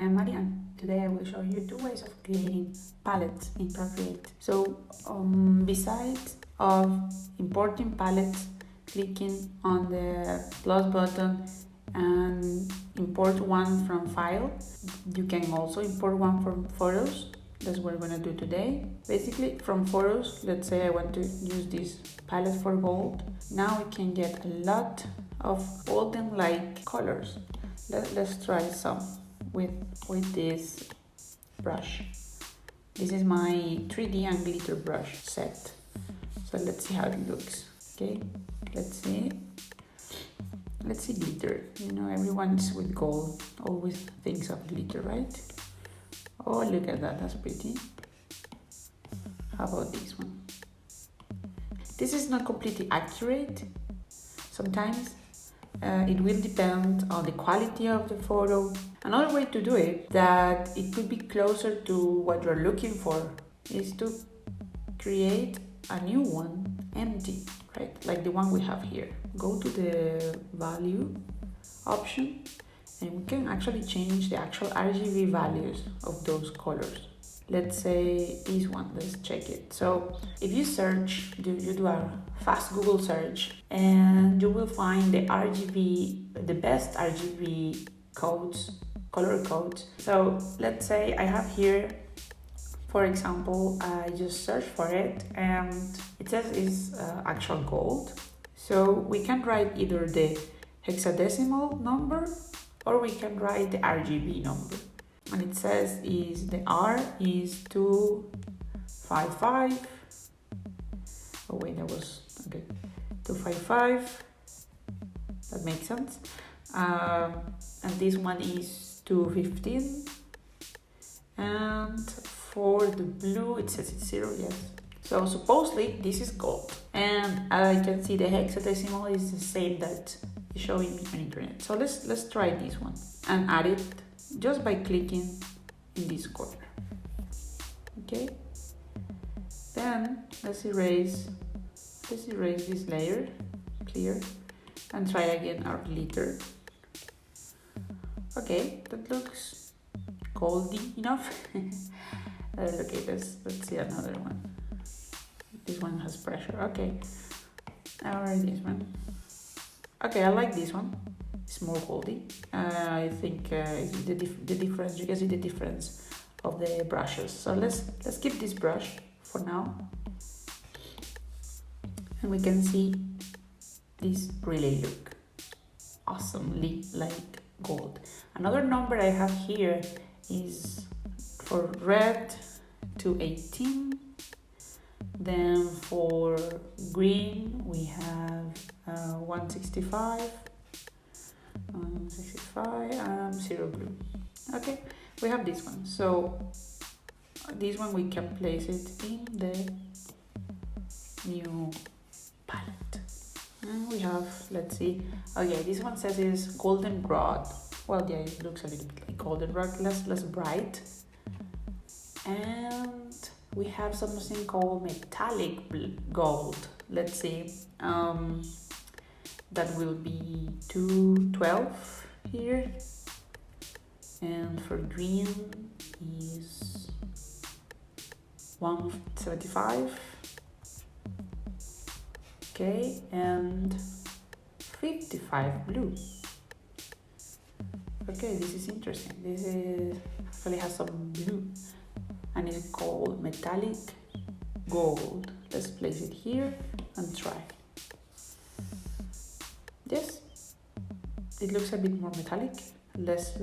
am Marianne. Today I will show you two ways of creating palettes in Procreate. So besides of importing palettes, clicking on the plus button and import one from file, you can also import one from photos. That's what we're going to do today. Basically from photos, let's say I want to use this palette for gold. Now we can get a lot of golden like colors. Let's try some with this brush. This is my 3D and glitter brush set. So let's see how it looks. Okay, let's see glitter. You know, everyone's with gold always thinks of glitter, right? Oh, look at that, that's pretty. How about this one? This is not completely accurate. Sometimes it will depend on the quality of the photo. Another way to do it, that it could be closer to what you're looking for, is to create a new one, empty, right? Like the one we have here. Go to the value option and we can actually change the actual RGB values of those colors. Let's say this one, let's check it. So if you search, you do a fast Google search and you will find the RGB, the best RGB codes, color codes. So let's say I have here, for example, I just search for it and it says it's actual gold. So we can write either the hexadecimal number or we can write the RGB number. And it says is the R is 255. Oh wait, that was okay. 255. That makes sense. And this one is 215. And for the blue, it says it's 0. Yes. So supposedly this is gold, and I can see the hexadecimal is the same that is showing me on internet. So let's try this one and add it just by clicking in this corner. Okay, then let's erase this layer, clear, and try again our glitter. Okay, that looks goldy enough. Okay, let's see another one. This one has pressure. Okay, or this one. Okay, I like this one. It's more goldy. I think the difference. You can see the difference of the brushes. So let's keep this brush for now, and we can see this really look awesomely like gold. Another number I have here is for red 218. Then for green we have 165, 0 blue. Okay, we have this one. So this one we can place it in the new palette. And we have, let's see, okay, this one says is golden rod. Well, yeah, it looks a little bit like golden rod, less bright. And we have something called metallic gold. Let's see, that will be 212 here, and for green is 175. Okay, and 55 blue. Okay, this is interesting. This is actually has some blue, and it's called metallic gold. Let's place it here and try. Yes, it looks a bit more metallic, less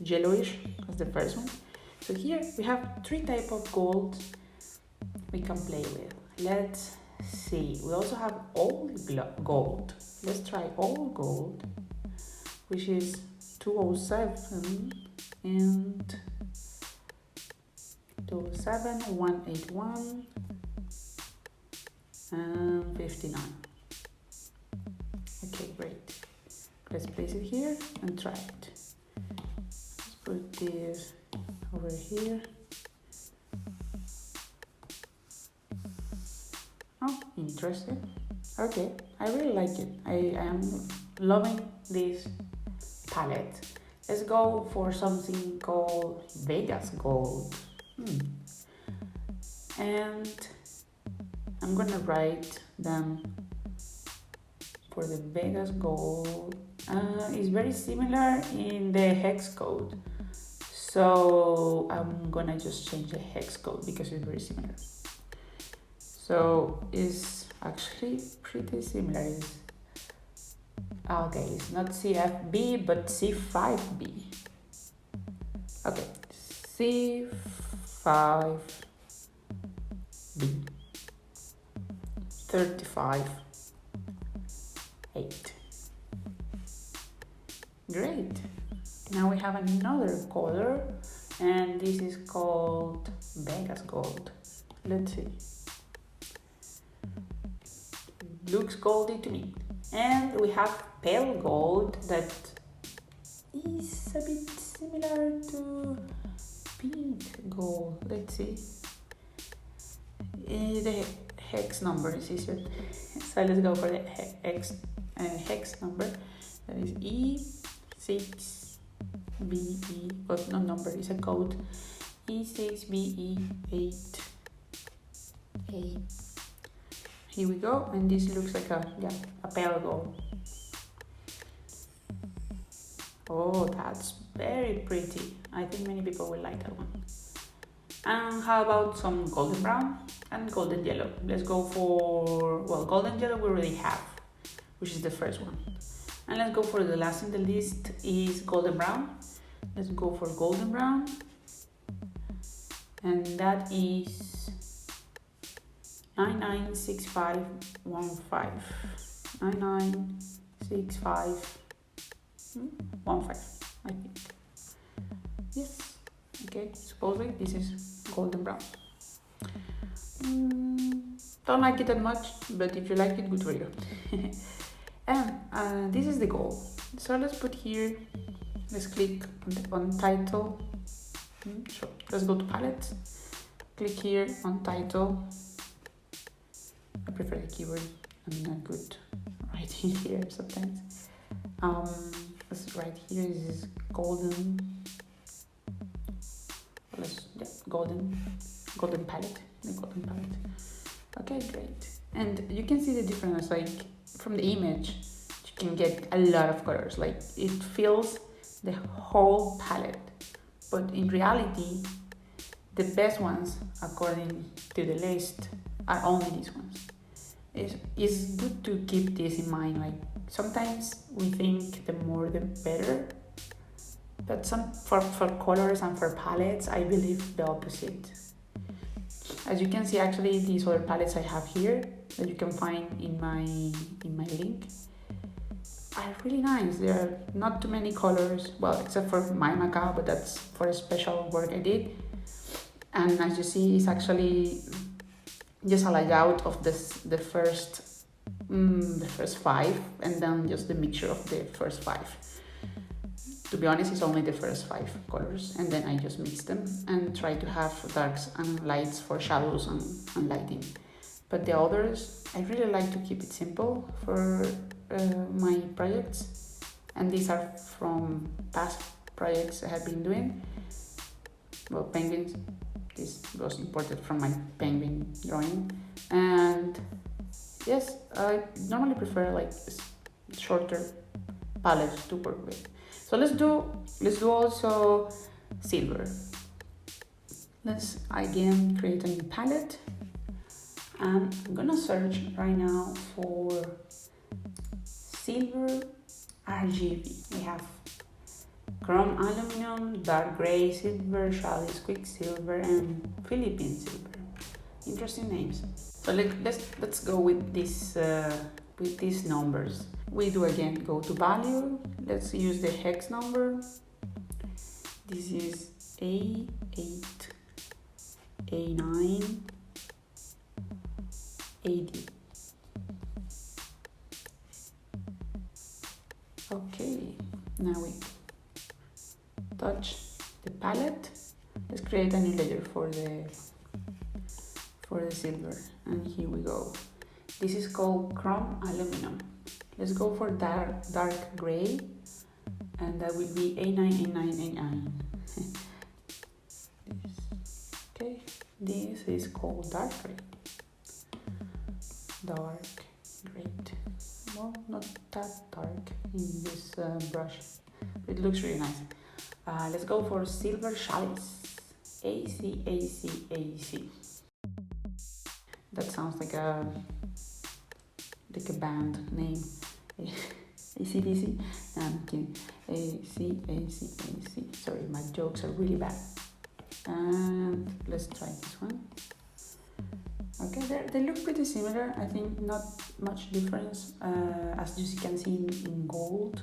yellowish as the first one. So here we have 3 types of gold we can play with. Let's see, we also have all gold. Let's try all gold, which is 207 and 207, 181 and 59. Okay, great. Let's place it here and try it. Let's put this over here. Oh, interesting. Okay, I really like it. I am loving this palette. Let's go for something called Vegas gold. And I'm gonna write them for the Vegas gold. It's very similar in the hex code. So I'm gonna just change the hex code because it's very similar. So it's actually pretty similar. Okay, it's not CFB but C5B. Okay, C5B 35 8. Great. Now we have another color, and this is called Vegas gold. Let's see. Looks goldy to me. And we have pale gold that is a bit similar to pink gold. Let's see. The hex number is easier. So let's go for the hex number. That is E6BE, but no number, it's a code. E6BE8. Here we go, and this looks like a pale gold. Oh, that's very pretty. I think many people will like that one. And how about some golden brown and golden yellow? Let's go for, well, golden yellow we already have, which is the first one. And let's go for the last in the list is golden brown. Let's go for golden brown. And that is 996515. 996515, I think. Yes. Okay, supposedly this is golden brown. Don't like it that much, but if you like it, good for you. And this is the goal. So let's put here, let's click on title. So let's go to palette, click here on title. I prefer the keyboard, I'm not good writing here sometimes. Let's write here, this is golden. Golden palette, the golden palette. Okay, great. And you can see the difference, like from the image, you can get a lot of colors, like it fills the whole palette. But in reality, the best ones, according to the list, are only these ones. It's good to keep this in mind, like sometimes we think the more the better, but for colors and for palettes, I believe the opposite. As you can see, actually, these other palettes I have here that you can find in my link are really nice. There are not too many colors, well, except for my Macau, but that's for a special work I did. And as you see, it's actually just a layout of the first 5, and then just the mixture of the first 5. To be honest, it's only the first 5 colors, and then I just mix them and try to have darks and lights for shadows and lighting. But the others, I really like to keep it simple for my projects, and these are from past projects I have been doing. Well, penguins, this was imported from my penguin drawing, and yes, I normally prefer like shorter palettes to work with. So let's do also silver. Let's again create a new palette, and I'm gonna search right now for silver RGB. We have chrome aluminum, dark gray silver, chalice quicksilver, and Philippine silver. Interesting names. So let's go with this with these numbers. We do again go to value. Let's use the hex number. This is A8, A9, AD. Okay, now we touch the palette. Let's create a new layer for the silver, and here we go. This is called chrome aluminum. Let's go for dark gray, and that will be A9. Okay, this is called dark gray. Dark gray. Well, not that dark in this brush. It looks really nice. Let's go for silver chalice. AC. That sounds like a band name. AC/DC. No, I'm kidding. AC. Sorry, my jokes are really bad. And let's try this one. Okay, they look pretty similar. I think not much difference as you can see in gold.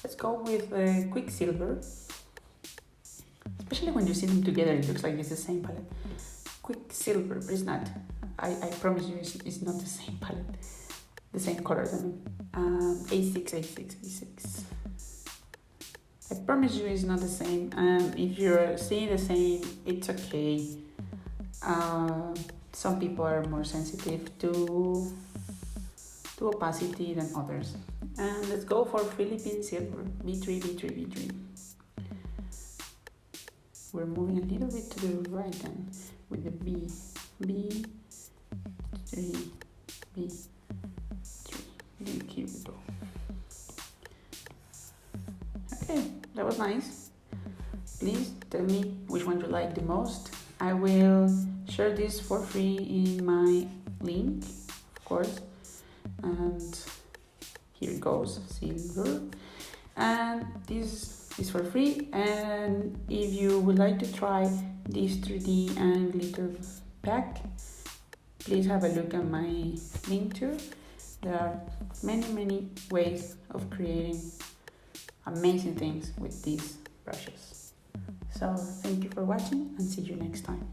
Let's go with Quicksilver. Especially when you see them together, it looks like it's the same palette. Quicksilver, but it's not. I promise you it's not the same palette. The same colors, I mean. A6. I promise you it's not the same. If you're seeing the same, it's okay. Some people are more sensitive to opacity than others. And let's go for Philippine Silver, B3. We're moving a little bit to the right then with the B3. Here we go. Okay, that was nice. Please tell me which one you like the most. I will share this for free in my link, of course. And here it goes, silver. And this is for free. And if you would like to try this 3D and glitter pack, please have a look at my link too. There are many ways of creating amazing things with these brushes. So thank you for watching and see you next time.